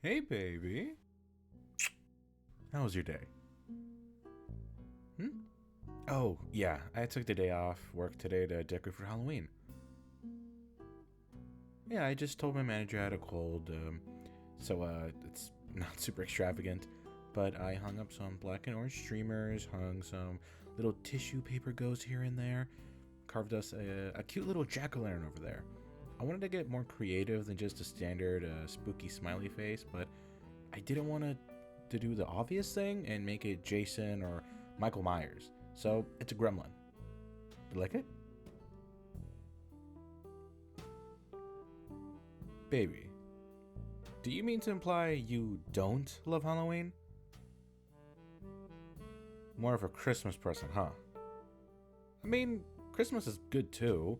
Hey, baby. How was your day? Oh, yeah, I took the day off work today to decorate for Halloween. Yeah, I just told my manager I had a cold, so it's not super extravagant, but I hung up some black and orange streamers, hung some little tissue paper ghosts here and there, carved us a cute little jack-o'-lantern over there. I wanted to get more creative than just a standard spooky smiley face, but I didn't want to do the obvious thing and make it Jason or Michael Myers. So it's a gremlin. You like it? Baby, do you mean to imply you don't love Halloween? More of a Christmas person, huh? I mean, Christmas is good too,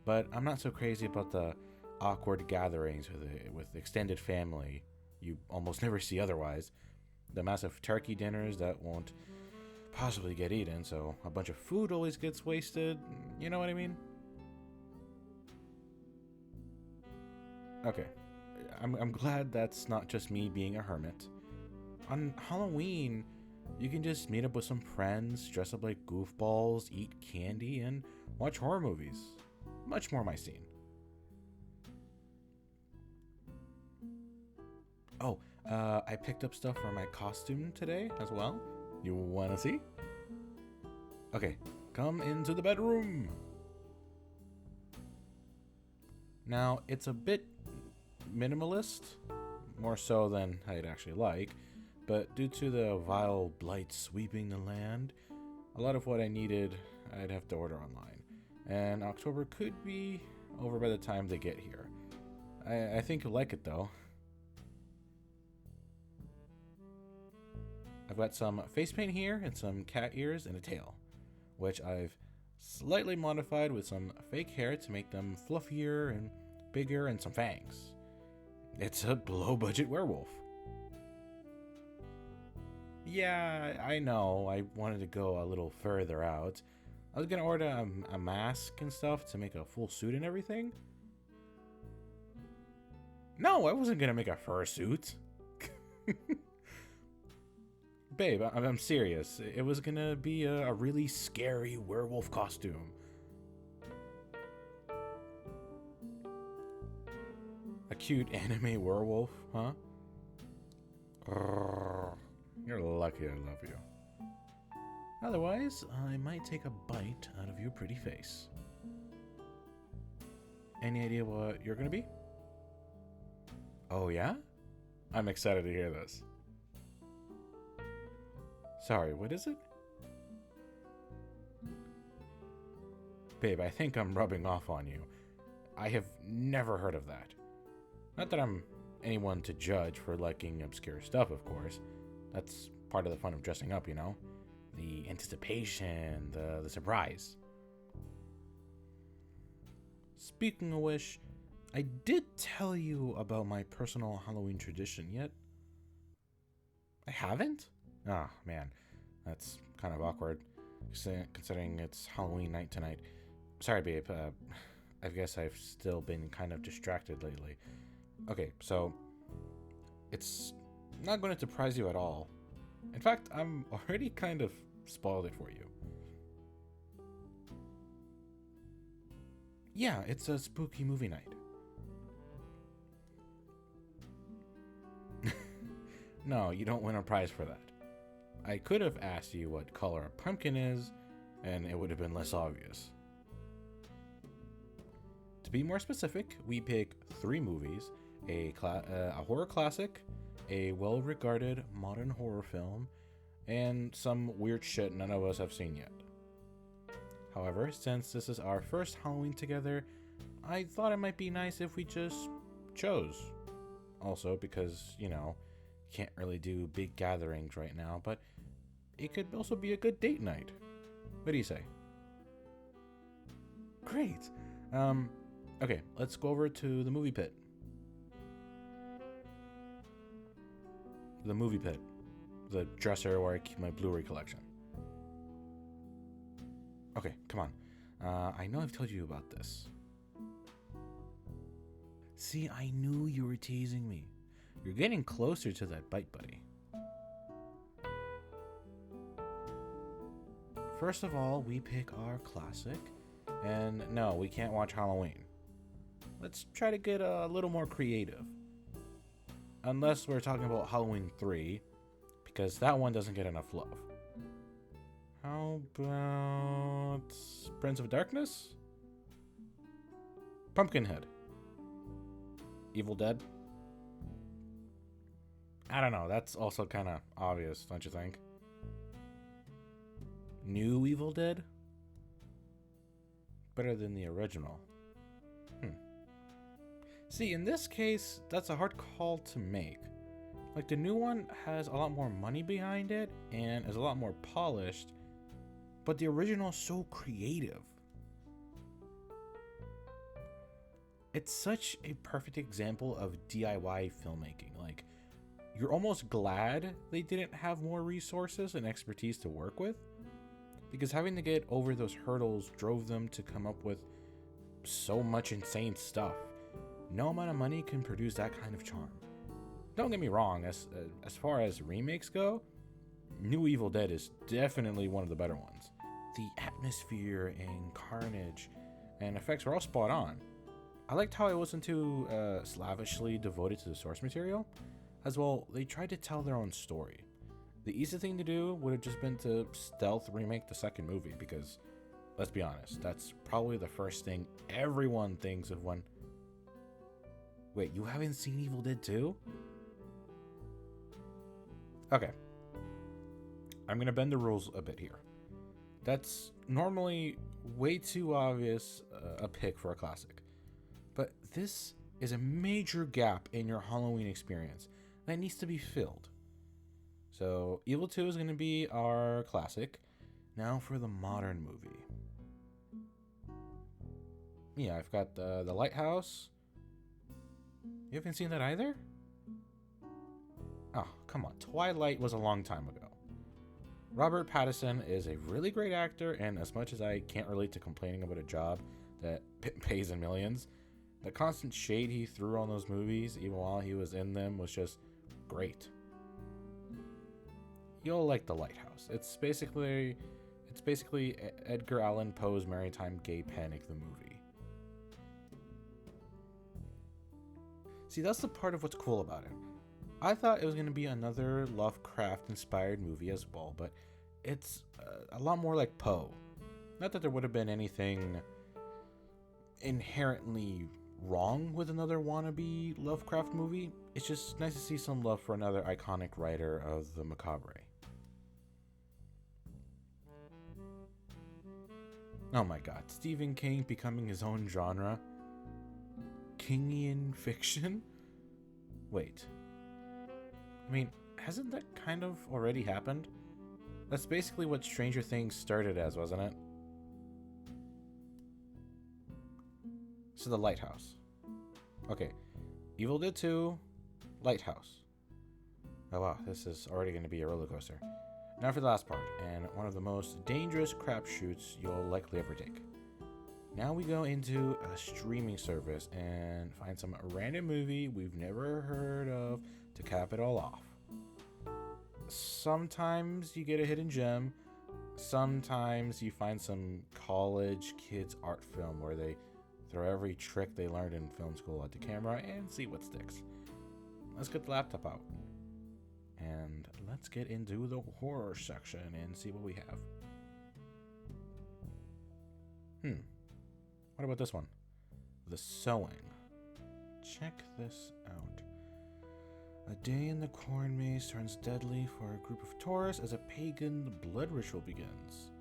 but I'm not so crazy about the awkward gatherings with extended family you almost never see otherwise. The massive turkey dinners that won't possibly get eaten, so a bunch of food always gets wasted. You know what I mean? Okay, I'm glad that's not just me being a hermit. On Halloween, you can just meet up with some friends, dress up like goofballs, eat candy, and watch horror movies. Much more my scene. Oh, I picked up stuff for my costume today as well. You wanna see? Okay, come into the bedroom. Now, it's a bit minimalist, more so than I'd actually like, but due to the vile blight sweeping the land, a lot of what I needed I'd have to order online. And October could be over by the time they get here. I think you'll like it though. I've got some face paint here and some cat ears and a tail, which I've slightly modified with some fake hair to make them fluffier and bigger and some fangs. It's a low budget werewolf. Yeah, I know. I wanted to go a little further out. I was gonna order a mask and stuff to make a full suit and everything. No, I wasn't gonna make a fursuit. Babe, I'm serious. It was gonna be a really scary werewolf costume. A cute anime werewolf, huh? You're lucky I love you. Otherwise, I might take a bite out of your pretty face. Any idea what you're gonna be? Oh, yeah? I'm excited to hear this. Sorry, what is it? Babe, I think I'm rubbing off on you. I have never heard of that. Not that I'm anyone to judge for liking obscure stuff, of course. That's part of the fun of dressing up, you know? The anticipation, the surprise. Speaking of which, I did tell you about my personal Halloween tradition yet? I haven't? Ah, man, that's kind of awkward, considering it's Halloween night tonight. Sorry, babe, I guess I've still been kind of distracted lately. Okay, so, it's not going to surprise you at all. In fact, I'm already kind of spoiled it for you. Yeah, it's a spooky movie night. No, you don't win a prize for that. I could have asked you what color a pumpkin is, and it would have been less obvious. To be more specific, we pick 3 movies, a horror classic, a well-regarded modern horror film, and some weird shit none of us have seen yet. However, since this is our first Halloween together, I thought it might be nice if we just chose. Also, because, you know, can't really do big gatherings right now, but it could also be a good date night. What do you say? Great. Okay, let's go over to the movie pit. The movie pit. The dresser where I keep my Blu-ray collection. Okay, come on. I know I've told you about this. See, I knew you were teasing me. You're getting closer to that bite, buddy. First of all, we pick our classic. And no, we can't watch Halloween. Let's try to get a little more creative. Unless we're talking about Halloween 3, because that one doesn't get enough love. How about Prince of Darkness? Pumpkinhead. Evil Dead? I don't know, that's also kind of obvious, don't you think? New Evil Dead? Better than the original. See, in this case, that's a hard call to make. Like, the new one has a lot more money behind it and is a lot more polished, but the original is so creative. It's such a perfect example of DIY filmmaking. Like, you're almost glad they didn't have more resources and expertise to work with, because having to get over those hurdles drove them to come up with so much insane stuff. No amount of money can produce that kind of charm. Don't get me wrong, as far as remakes go, New Evil Dead is definitely one of the better ones. The atmosphere and carnage and effects were all spot on. I liked how it wasn't too slavishly devoted to the source material. As well, they tried to tell their own story. The easy thing to do would have just been to stealth remake the second movie, because, let's be honest, that's probably the first thing everyone thinks of when... Wait, you haven't seen Evil Dead 2? Okay. I'm gonna bend the rules a bit here. That's normally way too obvious a pick for a classic. But this is a major gap in your Halloween experience that needs to be filled. So, Evil 2 is gonna be our classic. Now for the modern movie. Yeah, I've got the Lighthouse. You haven't seen that either? Oh, come on. Twilight was a long time ago. Robert Pattinson is a really great actor, and as much as I can't relate to complaining about a job that pays in millions, the constant shade he threw on those movies, even while he was in them, was just great. You'll like The Lighthouse. It's basically Edgar Allan Poe's Maritime Gay Panic, the movie. See, that's the part of what's cool about it. I thought it was going to be another Lovecraft-inspired movie as well, but it's a lot more like Poe. Not that there would have been anything inherently wrong with another wannabe Lovecraft movie. It's just nice to see some love for another iconic writer of the macabre. Oh my god, Stephen King becoming his own genre? Kingian fiction? Wait. I mean, hasn't that kind of already happened? That's basically what Stranger Things started as, wasn't it? So the Lighthouse. Okay. Evil Dead 2, Lighthouse. Oh wow, this is already going to be a roller coaster. Now for the last part, and one of the most dangerous crapshoots you'll likely ever take. Now we go into a streaming service and find some random movie we've never heard of to cap it all off. Sometimes you get a hidden gem. Sometimes you find some college kids art film where they throw every trick they learned in film school at the camera and see what sticks. Let's get the laptop out. And let's get into the horror section and see what we have. What about this one? The Sowing. Check this out. A day in the corn maze turns deadly for a group of tourists as a pagan blood ritual begins.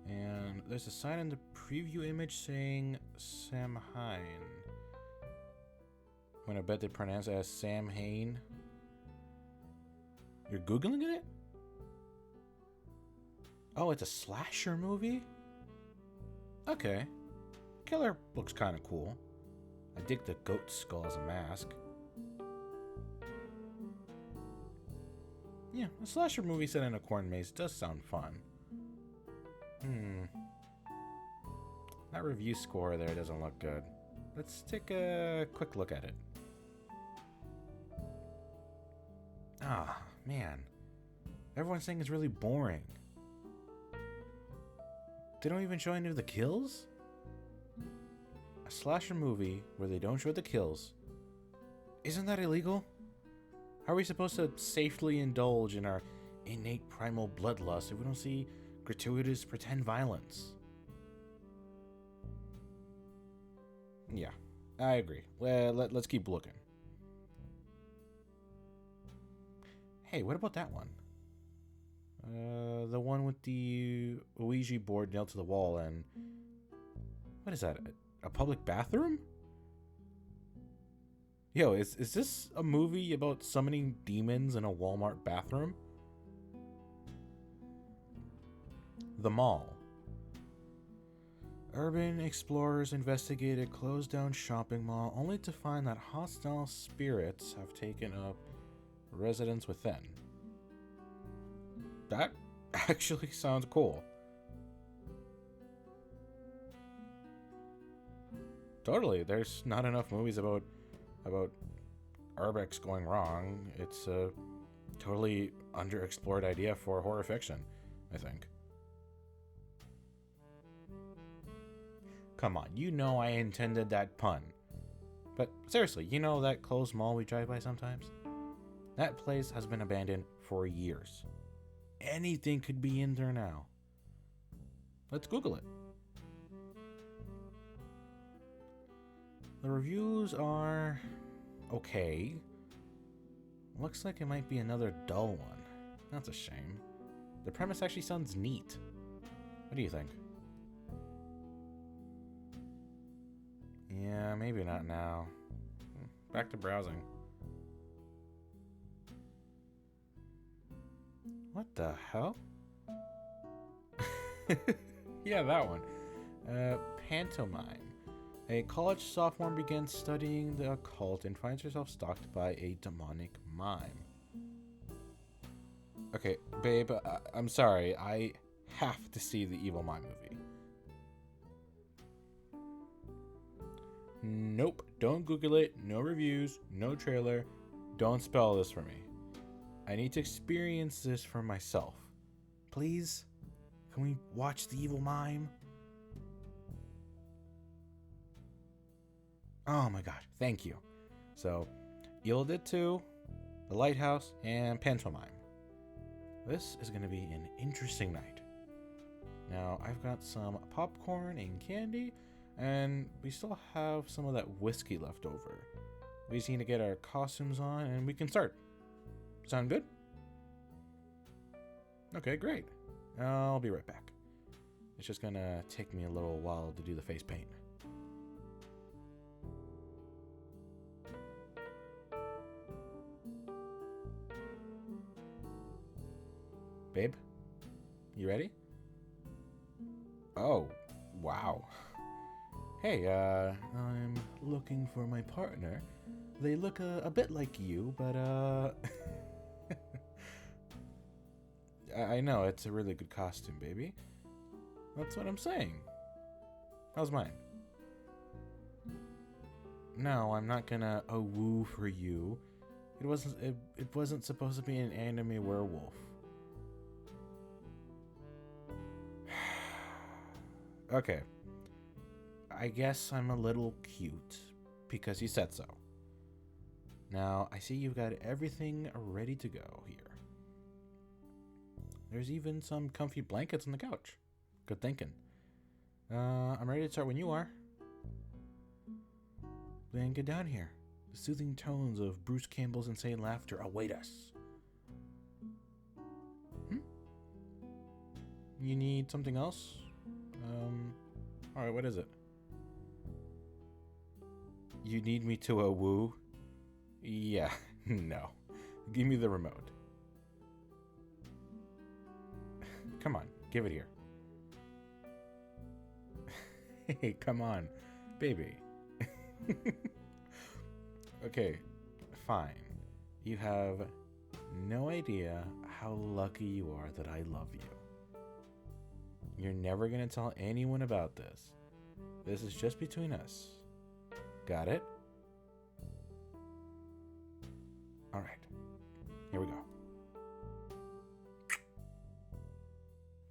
And there's a sign in the preview image saying Samhain. I'm gonna bet they pronounce it as Sam Hain. You're Googling it? Oh, it's a slasher movie? Okay. Killer looks kind of cool. I dig the goat skull as a mask. Yeah, a slasher movie set in a corn maze does sound fun. That review score there doesn't look good. Let's take a quick look at it. Ah, man. Everyone's saying it's really boring. They don't even show any of the kills? A slasher movie where they don't show the kills. Isn't that illegal? How are we supposed to safely indulge in our innate primal bloodlust if we don't see gratuitous pretend violence? Yeah, I agree. Well, let's keep looking. Hey, what about that one? The one with the Ouija board nailed to the wall and... What is that? A public bathroom? Yo, is this a movie about summoning demons in a Walmart bathroom? The Mall. Urban explorers investigate a closed-down shopping mall only to find that hostile spirits have taken up residence within. That actually sounds cool. Totally, there's not enough movies about Urbex going wrong. It's a totally underexplored idea for horror fiction, I think. Come on, you know I intended that pun. But seriously, you know that closed mall we drive by sometimes? That place has been abandoned for years. Anything could be in there now. Let's Google it. The reviews are okay. Looks like it might be another dull one. That's a shame. The premise actually sounds neat. What do you think? Yeah, maybe not now. Back to browsing. What the hell? Yeah, that one. Pantomime. A college sophomore begins studying the occult and finds herself stalked by a demonic mime. Okay, babe, I'm sorry. I have to see the Evil Mime movie. Nope, don't Google it. No reviews, no trailer. Don't spell this for me. I need to experience this for myself. Please? Can we watch the Evil Mime? Oh my god, thank you. So, Evil Dead 2, The Lighthouse, and Pantomime. This is going to be an interesting night. Now, I've got some popcorn and candy, and we still have some of that whiskey left over. We just need to get our costumes on, and we can start. Sound good? Okay, great. I'll be right back. It's just gonna take me a little while to do the face paint. Babe, you ready? Oh, wow. Hey, I'm looking for my partner. They look a bit like you, but I know, it's a really good costume, baby. That's what I'm saying. How's mine? No, I'm not gonna woo for you. It wasn't supposed to be an anime werewolf. Okay. I guess I'm a little cute because you said so. Now, I see you've got everything ready to go here. There's even some comfy blankets on the couch. Good thinking. I'm ready to start when you are. Then get down here. The soothing tones of Bruce Campbell's insane laughter await us. You need something else? Alright, what is it? You need me to woo? Yeah, no. Give me the remote. Come on, give it here. Hey, come on, baby. Okay, fine. You have no idea how lucky you are that I love you. You're never gonna tell anyone about this. This is just between us. Got it? Alright. Here we go.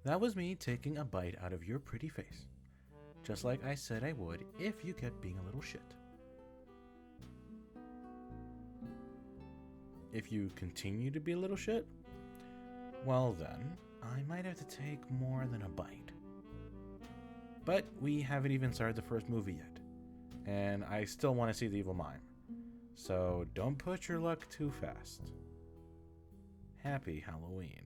That was me taking a bite out of your pretty face. Just like I said I would if you kept being a little shit. If you continue to be a little shit, well then, I might have to take more than a bite. But we haven't even started the first movie yet, and I still want to see The Evil Mime. So don't put your luck too fast. Happy Halloween.